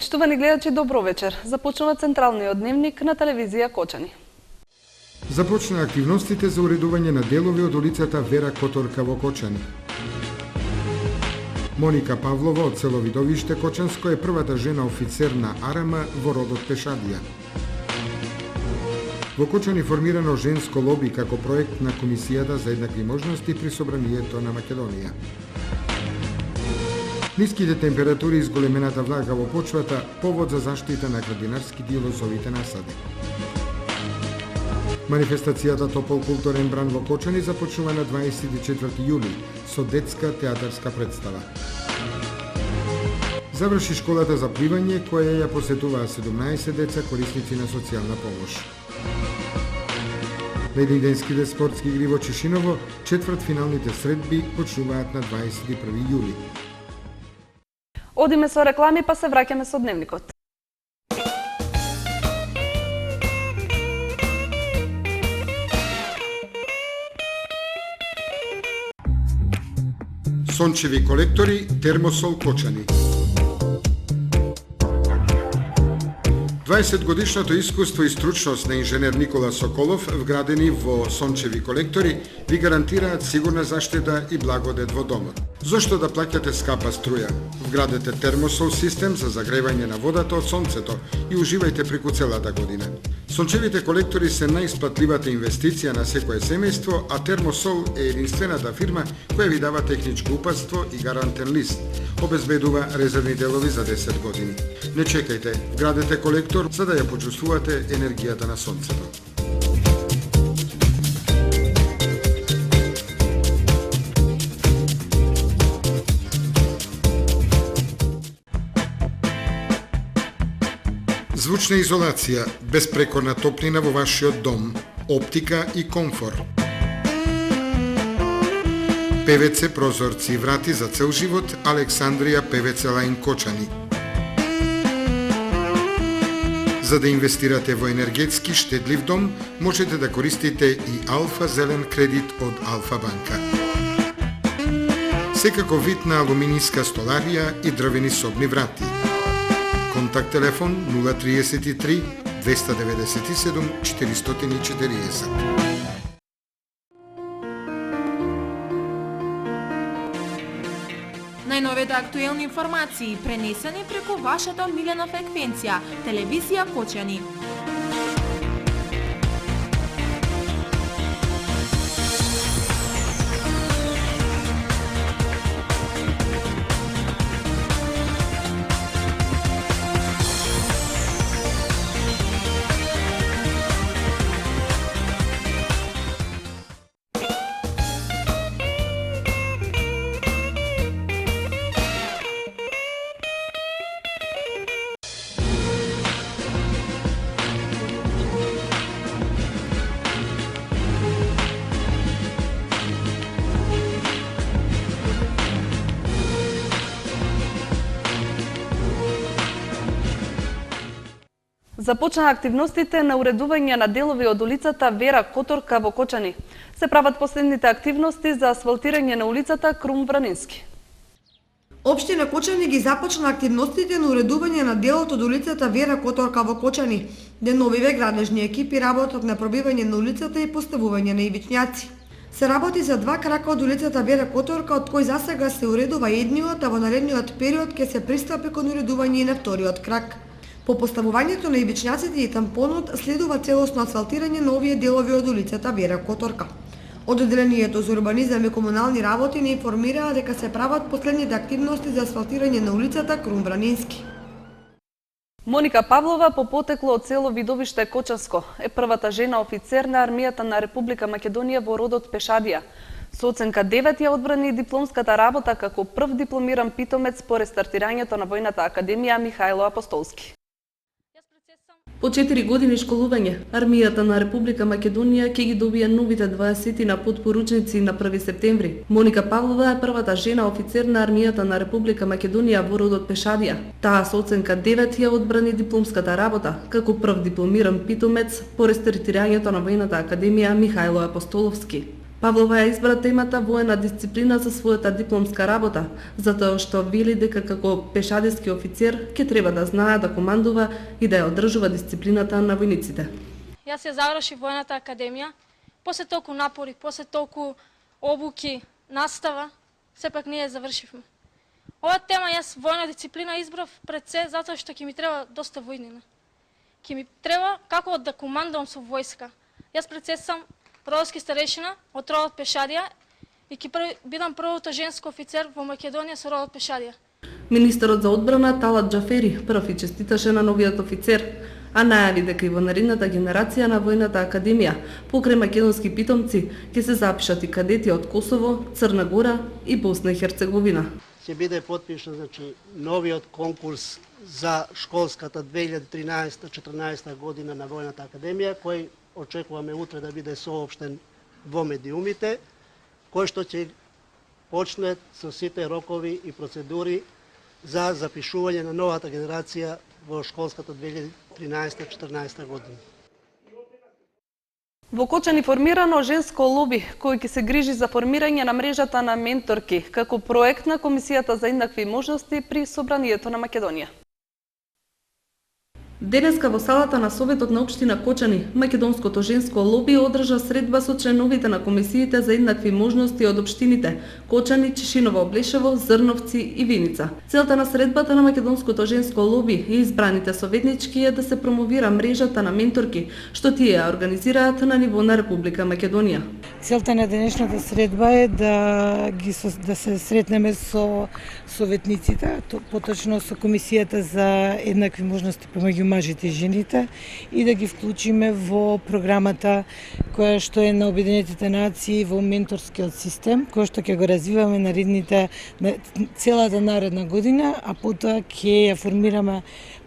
Почитувани гледачи, добро вечер. Започнува централниот дневник на телевизија Кочани. Започна активностите за уредување на делови од улицата Вера Которка во Кочани. Моника Павлова од село Видовиште Кочанско е првата жена офицер на АРМ во родот Пешадија. Во Кочани формирано женско лоби како проект на Комисијата за еднакви можности при Собранието на Македонија. Ниските температури и зголемената влага во почвата повод за заштита на градинарските и лозовите насади. Манифестацијата Топол културен бран во Кочани започнува на 24 јули со детска театарска представа. Заврши школата за пливање која ја посетуваа 17 деца корисници на социјална помош. На единденските спортски игри во Чешиново четвртфиналните средби почнуваат на 21 јули. Одиме со реклами, па се враќаме со дневникот. Сончеви колектори Термосол Кочани. 20 годишното искуство и стручност на инженер Никола Соколов, вградени во сончеви колектори, ви гарантираат сигурна заштита и благодет во домот. Зошто да плаќате скапа струја? Вградете термосол систем за загревање на водата од сонцето и уживајте преку целата година. Сончевите колектори се најисплатливата инвестиција на секое семејство, а Термосол е единствената фирма која ви дава техничко упатство и гарантен лист. Обезбедува резервни делови за 10 години. Не чекајте, вградете колектор за да ја почувствувате енергијата на сонцето. Звучна изолација, безпрекорна топлина во вашиот дом, оптика и комфор. ПВЦ прозорци и врати за цел живот, Александрија ПВЦ Лајн Кочани. За да инвестирате во енергетски штедлив дом, можете да користите и Алфа Зелен кредит од Алфа банка. Секако вид на алуминијска столарија и дрвени собни врати. Контакт телефон 033 297 440. Најновите актуелни информации пренесени преку вашата омилена фреквенција, телевизија Кочани. Започнаа активностите на уредување на делови од улицата Вера Которка во Кочани. Се прават последните активности за асфалтирање на улицата Крум Вранински. Општина Кочани ги започна активностите на уредување на делот од улицата Вера Которка во Кочани. Деновиве градежни екипи работат на пробивање на улицата и поставување на ивичњаци. Се работи за два крака од улицата Вера Которка, од кој засега се уредува едниот, а во наредниот период ќе се пристапи кон уредување и на вториот крак. По поставувањето на ивичњаците и тампонот следува целосно асфалтирање на овие делови од улицата Вера Которка. Од Одделението за урбанизам и комунални работи не информираа дека се прават последните активности за асфалтирање на улицата Крум Вранински. Моника Павлова, по потекло од село Видовиште Кочанско, е првата жена офицер на армијата на Република Македонија во родот Пешадија. Со оценка 9 ја одбрани дипломската работа како прв дипломиран питомец по рестартирањето на војната академија Михајло Апостолски. По 4 години школување, армијата на Република Македонија ќе ги добие новите 20 на подпоручници на 1 септември. Моника Павлова е првата жена офицер на армијата на Република Македонија во родот Пешадија. Таа со оценка 9 ја одбрани дипломската работа како прв дипломиран питомец по рестартирањето на војната академија Михајло Апостоловски. Павлова ја избра темата воена дисциплина за својата дипломска работа, затоа што вели дека како пешадиски офицер ќе треба да знае да командува и да ја одржува дисциплината на војниците. Јас ја завршив војната академија, после толку напори, после толку обуки, настава, сепак ние ја завршивме. Ова тема јас војна дисциплина избрав пред се затоа што ќе ми треба доста војнина. Ќе ми треба како да командувам со војска. Јас пред се сум родовски старешина од родот Пешадија и ќе бидам првото женско офицер во Македонија со родот Пешадија. Министерот за одбрана Талат Џафери прв и честиташе на новиот офицер, а најави дека и во наредната генерација на војната академија покрај македонски питомци ќе се запишат и кадети од Косово, Црна Гора и Босна и Херцеговина. Ќе биде потпишан новиот конкурс за школската 2013-14 година на Војната академија, кој очекуваме утре да биде соопштен во медиумите, кој што ќе почне со сите рокови и процедури за запишување на новата генерација во школската 2013-14 година. Во Кочани формирано женско лоби кој ќе се грижи за формирање на мрежата на менторки како проект на Комисијата за еднакви можности при Собранието на Македонија. Денеска во салата на Советот на општина Кочани, македонското женско лоби одржа средба со членовите на комисиите за еднакви можности од општините Кочани, Чешиново, Облешево, Зрновци и Виница. Целта на средбата на македонското женско лоби и избраните советнички е да се промовира мрежата на менторки, што тие ја организираат на ниво на Република Македонија. Целта на денешната средба е да се сретнеме со советниците, поточно со Комисијата за еднакви можности помеѓу мажите и жените и да ги вклучиме во програмата која што е на Обединетите нации во менторскиот систем, кој што ќе го развиваме целата наредна година, а потоа ќе ја формираме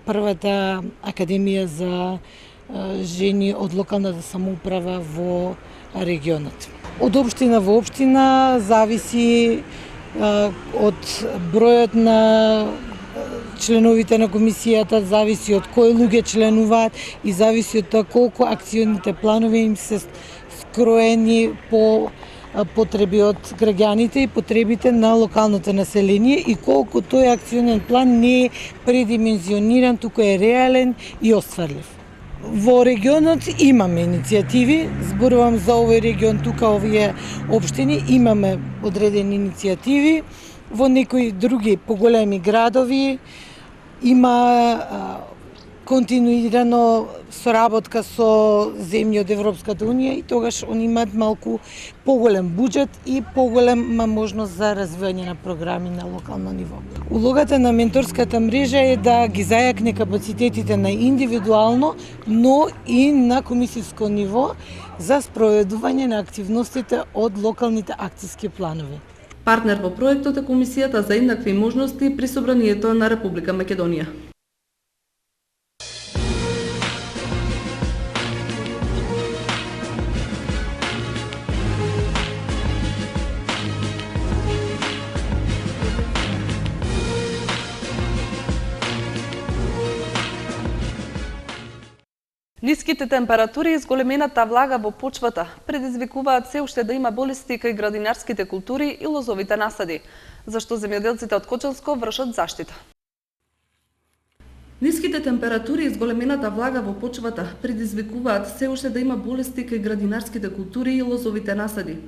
првата академија за жени од локалната самоуправа во регионот. Од општина во општина зависи од бројот на членовите на комисијата, зависи од кои луѓе членуваат и зависи од тоа колку акционите планови им се скроени по потреби од граѓаните и потребите на локалното население и колку тој акционен план не е предимензиониран, туку е реален и остварлив. Во регионот имаме иницијативи, зборувам за овој регион, тука овие општини имаме одредени иницијативи, во некои други поголеми градови има континуирано соработка со земји од Европската унија и тогаш они имаат малку поголем буџет и поголема можност за развивање на програми на локално ниво. Улогата на менторската мрежа е да ги зајакне капацитетите на индивидуално, но и на комисиско ниво за спроведување на активностите од локалните акциски планови. Партнер во проектот е Комисијата за еднакви можности при Собранието на Република Македонија. Ниските температури и зголемената влага во почвата предизвикуваат се уште да има болести кај градинарските култури и лозовите насади, зашто земјоделците од Кочанско вршат заштита. Ниските температури и зголемената влага во почвата предизвикуваат се уште да има болести кај градинарските култури и лозовите насади.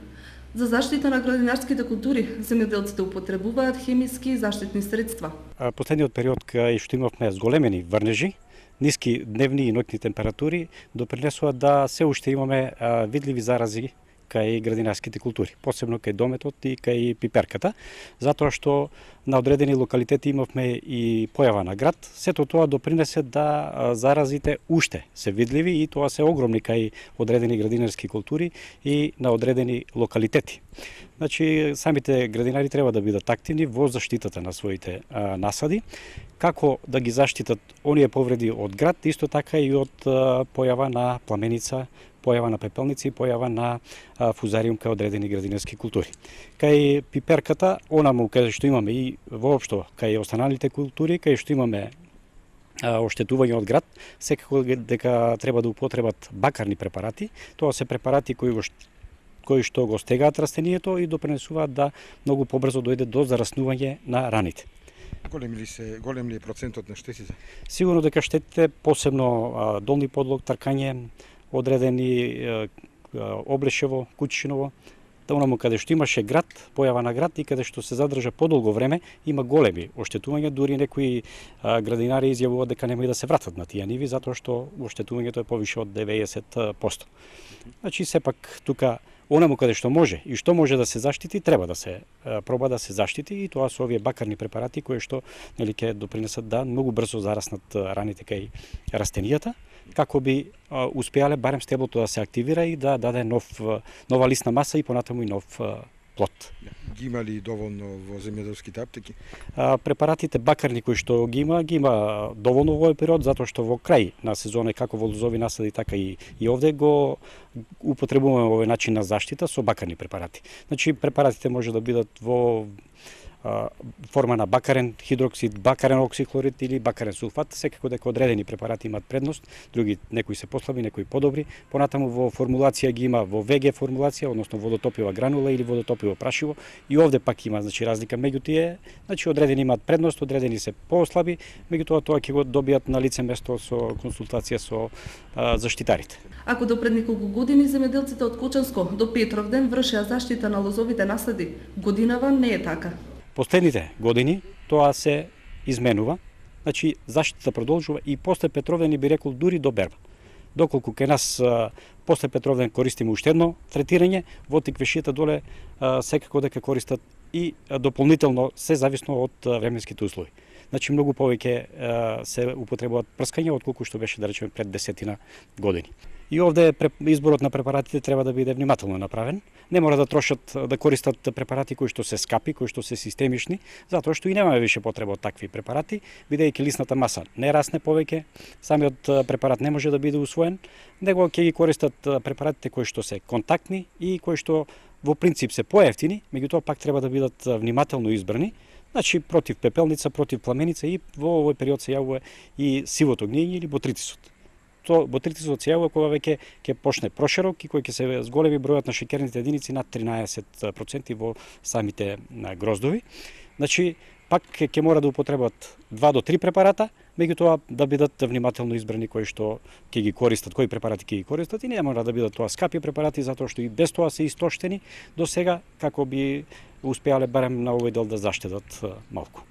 За заштита на градинарските култури, земјоделците употребуваат хемиски и заштитни средства. Последниот период кај што имавме зголемени врнежи, ниски дневни и ноќни температури допринесуваат да се уште имаме видливи зарази кај градинарските култури, посебно кај дометот и кај пиперката, затоа што на одредени локалитети имавме и појава на град. Сето тоа допринесе да заразите уште се видливи и тоа се огромни кај одредени градинарски култури и на одредени локалитети. Значи, самите градинари треба да бидат активни во заштитата на своите насади, како да ги заштитат оние повреди од град, исто така и од појава на пламеница, појава на пепелници и појава на фузариум кај одредени градинарски култури. Кај пиперката, онаму кај што имаме и воопшто кај останалите култури, кај што имаме оштетување од град, секако дека треба да употребат бакарни препарати. Тоа се препарати кои кои што го стегаат растението и допринесуваат да многу побрзо дојде до зараснување на раните. Голем ли е процентот на штетите? Сигурно дека штетите, посебно долни подлог, тркање, одредени Облешево, Кучиново, да онаму каде што имаше град, појава на град и каде што се задржа подолго време, има големи оштетувања, дури некои градинари изјавуваат дека нема и да се вратат на тие ниви, затоа што оштетувањето е повише од 90%. Значи, сепак, тука, онаму каде што може и што може да се заштити, треба да се проба да се заштити, и тоа со овие бакарни препарати кои што ќе допринесат да многу брзо зараснат раните кај растенијата, како би успеале барем стеблото да се активира и да даде нова лисна маса и понатаму и нов плод. Ги има ли доволно во земјоделските аптеки? Препаратите бакарни кои што ги има доволно во овој период, затоа што во крај на сезона, како во лозови насади, така и овде го употребуваме овој начин на заштита со бакарни препарати. Значи, препаратите може да бидат во форма на бакарен хидроксид, бакарен оксихлорид или бакарен сулфат, секако дека одредени препарати имаат предност, други некои се послаби, некои подобри. Понатаму во формулација ги има во ВГ формулација, односно водотопива гранула или водотопиво прашиво, и овде пак има разлика меѓу тие, значи одредени имаат предност, одредени се послаби, меѓутоа тоа ќе го добијат на лице место со консултација со заштитарите. Ако до пред неколку години земјоделците од Кочанско до Петровден вршеа заштита на лозовите насади, годинава не е така. Последните години тоа се изменува, значи заштита продолжува и после Петровден, би рекол, дури до берба. Доколку кај нас после Петровден користиме уште едно третирање, во тиквешијата доле секако дека користат и дополнително, се зависно од временските услови. Значи, многу повеќе се употребуваат прскања, отколку што беше, да речеме, пред 10 години. И овде изборот на препаратите треба да биде внимателно направен. Не мора да трошат, да користат препарати кои што се скапи, кои што се системични, затоа што и немаме више потреба од такви препарати, бидејќи лисната маса не расне повеќе, самиот препарат не може да биде усвоен, него ќе ги користат препаратите кои што се контактни и кои што во принцип се поевтини, меѓутоа пак треба да бидат внимателно избрани. Значи, против пепелница, против пламеница, и во овој период се јавува и сивото гниење или ботритисот. Ботритисот се јавува кога веќе ќе почне проширок и кој ќе се зголеми бројот на шеќерните единици над 13% во самите гроздови. Значи, пак ќе мора да употребат 2 до 3 препарата, меѓутоа да бидат внимателно избрани кои што ќе ги користат, кои препарати ќе ги користат, и не мора да бидат тоа скапи препарати, затоа што и без тоа се истоштени до сега, како би успеале барем на овој дел да заштедат малку.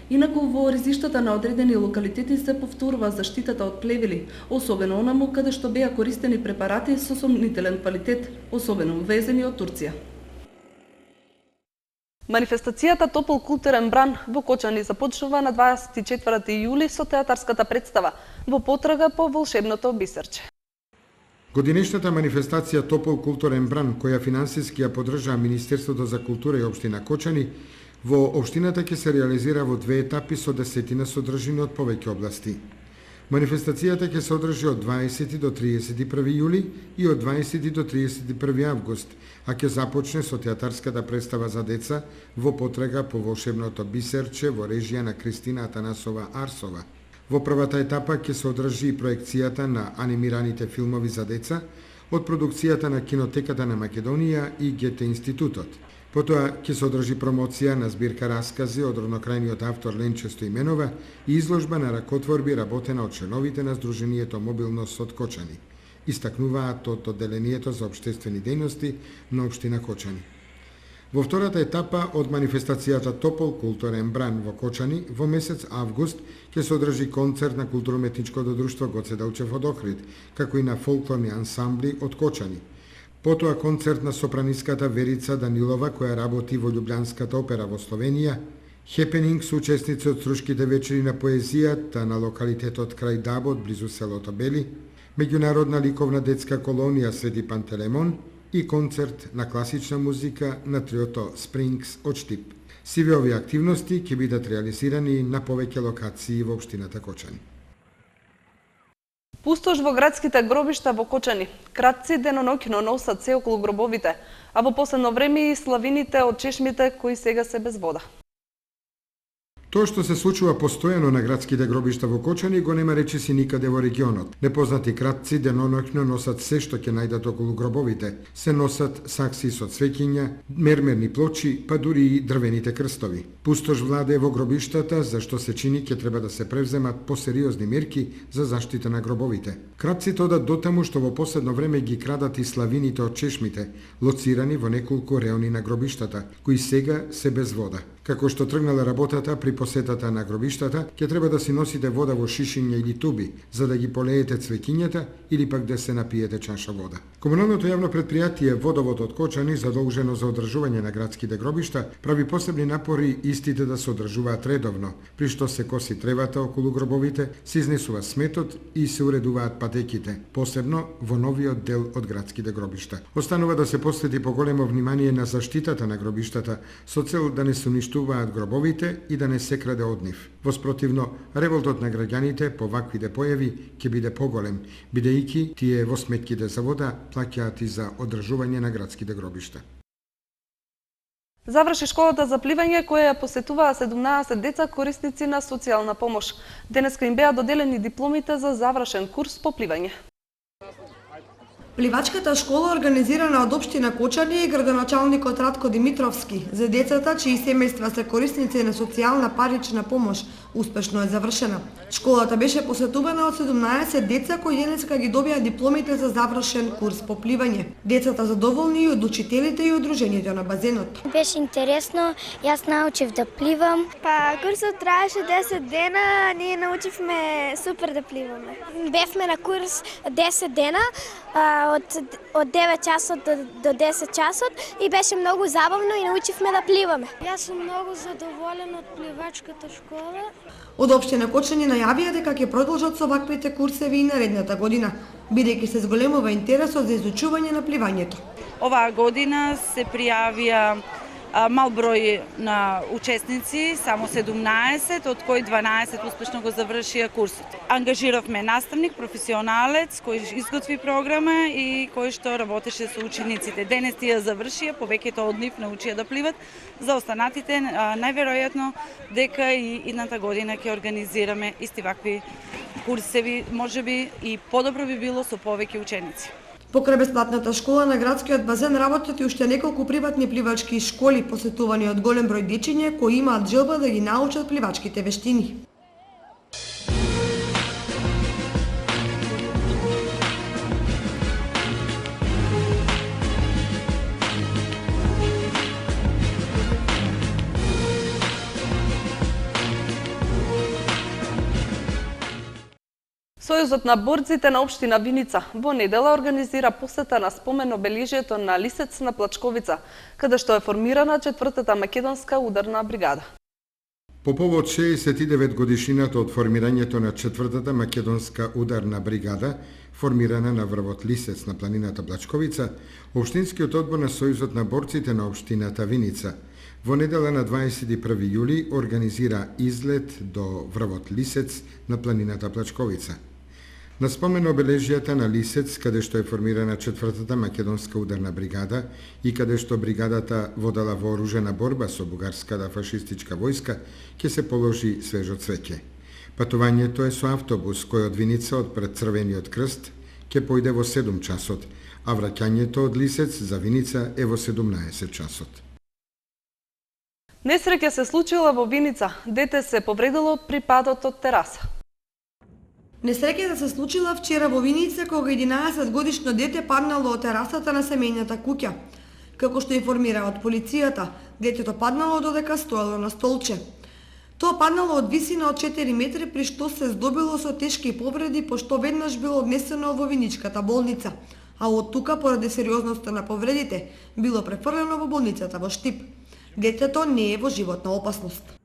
Инаку во резиштата на одредени локалитети се повторува заштитата од плевели, особено онаму каде што беа користени препарати со сомнителен квалитет, особено увезени од Турција. Манифестацијата Топол културен бран во Кочани започнува на 24 јули со театарската представа во потрага по волшебното бисерче. Годинешната манифестација Топол културен бран, која финансиски ја поддржаа Министерството за култура и општина Кочани, во општината ќе се реализира во 2 етапи со десетина содржини од повеќе области. Манифестацијата ќе се одржи од 20 до 31 јули и од 20 до 31 август, а ќе започне со театарската представа за деца во потрага по волшебното бисерче во режија на Кристина Атанасова Арсова. Во првата етапа ќе се одржи и проекцијата на анимираните филмови за деца од продукцијата на Кинотеката на Македонија и Гете институтот. Потоа ќе се одржи промоција на збирка раскази од роднокрајниот автор Ленче Стоименова и изложба на ракотворби работена од членовите на Сдруженијето Мобилност од Кочани, истакнуваат од Одделението за општествени дејности на општина Кочани. Во втората етапа од манифестацијата Топол културен бран во Кочани, во месец август ќе се одржи концерт на културно-уметничкото друштво Гоце Делчев од Охрид, како и на фолклорни ансамбли од Кочани. Потоа концерт на сопраниската Верица Данилова, која работи во Љубљанската опера во Словенија, хепенинг со учесници од Струшките вечери на поезијата на локалитетот крај Дабот, близу селото Бели, меѓународна ликовна детска колонија Свети Пантелеймон и концерт на класична музика на триото Спрингс од Штип. Сиве овие активности ќе бидат реализирани на повеќе локации во општината Кочани. Пустош во градските гробишта во Кочани. Кратци деноноќно носат се околу гробовите, а во последно време и славините од чешмите кои сега се без вода. Тоа што се случува постојано на градските гробишта во Кочани го нема речиси никаде во регионот. Непознати кратци деноноќно носат се што ќе најдат околу гробовите. Се носат сакси со цвеќиња, мермерни плочи, па дури и дрвените крстови. Пустош владе во гробиштата, за што се чини ќе треба да се превземат посериозни мерки за заштита на гробовите. Кратците одат дотаму што во последно време ги крадат и славините од чешмите, лоцирани во неколку реони на гробиштата, кои сега се без вода. Како што тргнала работата при посетата на гробиштата, ќе треба да си носите вода во шишиња или туби, за да ги полеете цвеќињата или пак да се напиете чаша вода. Комуналното јавно предпријатие Водовод од Кочани, задолжено за одржување на градските гробишта, прави посебни напори истите да се одржуваат редовно, при што се коси тревата околу гробовите, се изнесува сметот и се уредуваат патеките, посебно во новиот дел од градските гробишта. Останува да се посвети поголемо внимание на заштитата на гробиштата со цел да не се уништуваат гробовите и да не се краде од нив. Воспротивно, револтот на граѓаните по ваквите појави ќе биде поголем, бидејќи тие во сметките за вода плаќаат и за одржување на градските гробишта. Заврши школата за пливање која ја посетуваа 17 деца корисници на социјална помош. Денеска им беа доделени дипломите за завршен курс по пливање. Пливачката школа, организирана од општина Кочани и градоначалникот Радко Димитровски, за децата чии семејства се корисници на социјална парична помош, успешно е завршена. Школата беше посетувана од 17 деца кои денеска ги добија дипломите за завршен курс по пливање. Децата задоволни и од учителите и удружението на базенот. Беше интересно, јас научив да пливам. Курсот траеше 10 дена, ние научивме супер да пливаме. Бевме на курс 10 дена, од 9 часот до 10 часот и беше многу забавно и научивме да пливаме. Јас сум многу задоволен од пливачката школа. Од општина Кочани најавија дека ќе продолжат со ваквите курсеви и наредната година, бидејќи се зголемува интересот за изучување на пливањето. Оваа година се пријавија мал број на учесници, само 17, од кои 12 успешно го завршија курсот. Ангажиравме наставник, професионалец, кој изготви програма и кој што работеше со учениците. Денес тие завршија, повеќето од нив научија да пливат. За останатите, најверојатно дека и идната година ќе организираме исти вакви курсеви, можеби и подобро би било со повеќе ученици. Покрај бесплатната школа на градскиот базен работат и уште неколку приватни пливачки школи, посетувани од голем број дечиња кои имаат желба да ги научат пливачките вештини. Сојузот на борците на општина Виница во недела организира посета на спомен обележјето на Лисец на Плачковица, каде што е формирана 4-та македонска ударна бригада. По повод 69 годишнината од формирањето на 4-та македонска ударна бригада, формирана на врвот Лисец на планината Плачковица, Општинскиот одбор на Сојузот на борците на општината Виница во недела на 21 јули организира излет до врвот Лисец на планината Плачковица. На спомен обележјата на Лисец, каде што е формирана 4-та македонска ударна бригада и каде што бригадата водела вооружена борба со бугарската фашистичка војска, ќе се положи свежо цвеќе. Патувањето е со автобус кој од Виница од пред Црвениот крст ќе појде во 7 часот, а враќањето од Лисец за Виница е во 17 часот. Несреќа се случила во Виница. Дете се повредило при падот од тераса. Несреќата се случила вчера во Виница кога 11 годишно дете паднало од терасата на семејната куќа. Како што информира од полицијата, детето паднало додека стоело на столче. Тоа паднало од висина од 4 метри, при што се здобило со тешки повреди, пошто веднаш било однесено во Виничката болница, а од тука, поради сериозноста на повредите, било префрлено во болницата во Штип. Детето не е во животна опасност.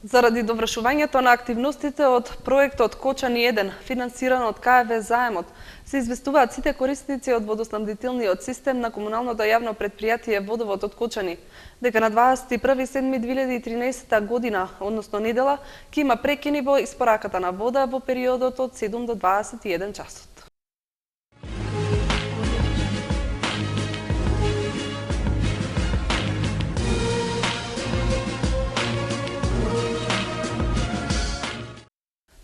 Заради довршувањето на активностите од проектот Кочани 1, финансиран од КФВ заемот, се известуваат сите корисници од водоснабдителниот систем на комуналното јавно предпријатие Водовод од Кочани, дека на 21.7.2013 година, односно недела, ќе има прекини во испораката на вода во периодот од 7 до 21 часот.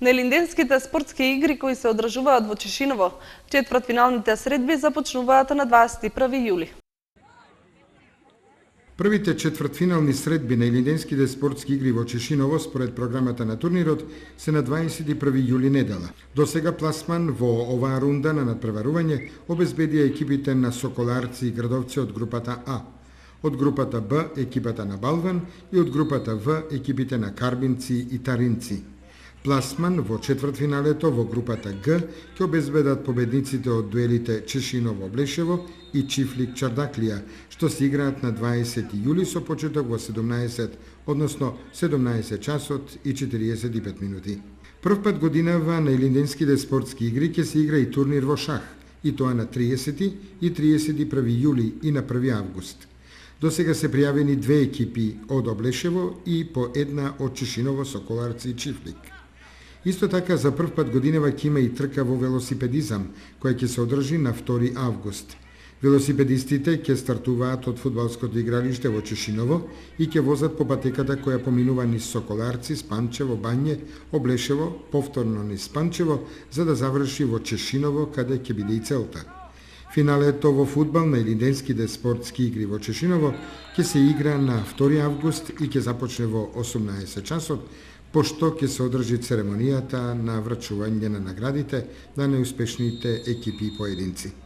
На Илинденските спортски игри кои се одржуваат во Чешиново, четвртфиналните средби започнуваат на 21 јули. Првите четвртфинални средби на Илинденските спортски игри во Чешиново според програмата на турнирот се на 21 јули недела. До сега пласман во оваа рунда на надпреварување обезбедија екипите на Соколарци и Градовци од групата А, од групата Б екипата на Балван и од групата В екипите на Карбинци и Таринци. Пласман во четвртфиналето во групата Г ќе обезбедат победниците од дуелите Чешиново-Блешево и Чифлик-Чардаклија, што се играат на 20 јули со почеток во 17, односно 17 часот и 45 минути. Прв пат годинава на Илинденските спортски игри ќе се игра и турнир во шах, и тоа на 30 и 31 јули и на 1 август. До сега се пријавени две екипи од Облешево и по една од Чешиново, Соколарци и Чифлик. Исто така, за прв пат годинава ќе има и трка во велосипедизам, која ќе се одржи на 2 август. Велосипедистите ќе стартуваат од фудбалското игралиште во Чешиново и ќе возат по патеката која поминува низ Соколарци, Спанчево, Бање, Облешево, повторно низ Спанчево, за да заврши во Чешиново, каде ќе биде и целта. Финалето во фудбал на Илинденските спортски игри во Чешиново ќе се игра на 2 август и ќе започне во 18 часот, пошто ќе се одржи церемонијата на врачување на наградите на најуспешните екипи и поединци.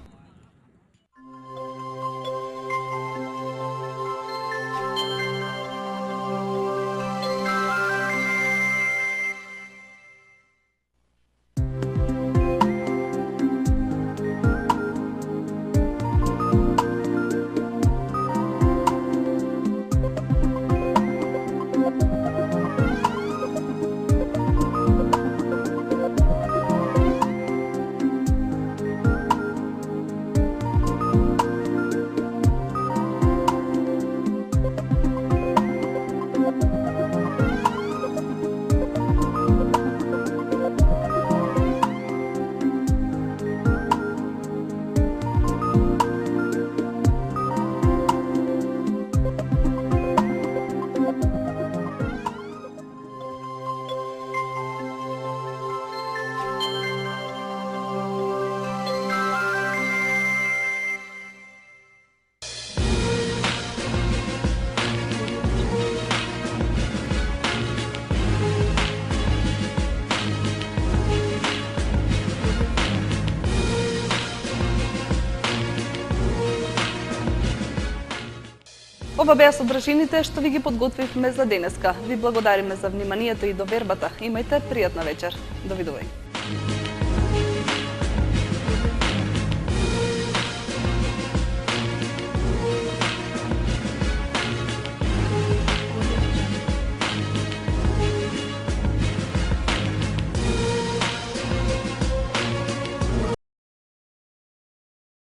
Ова беа содржините што ви ги подготвивме за денеска. Ви благодариме за вниманието и довербата. Имајте пријатна вечер. Довидување.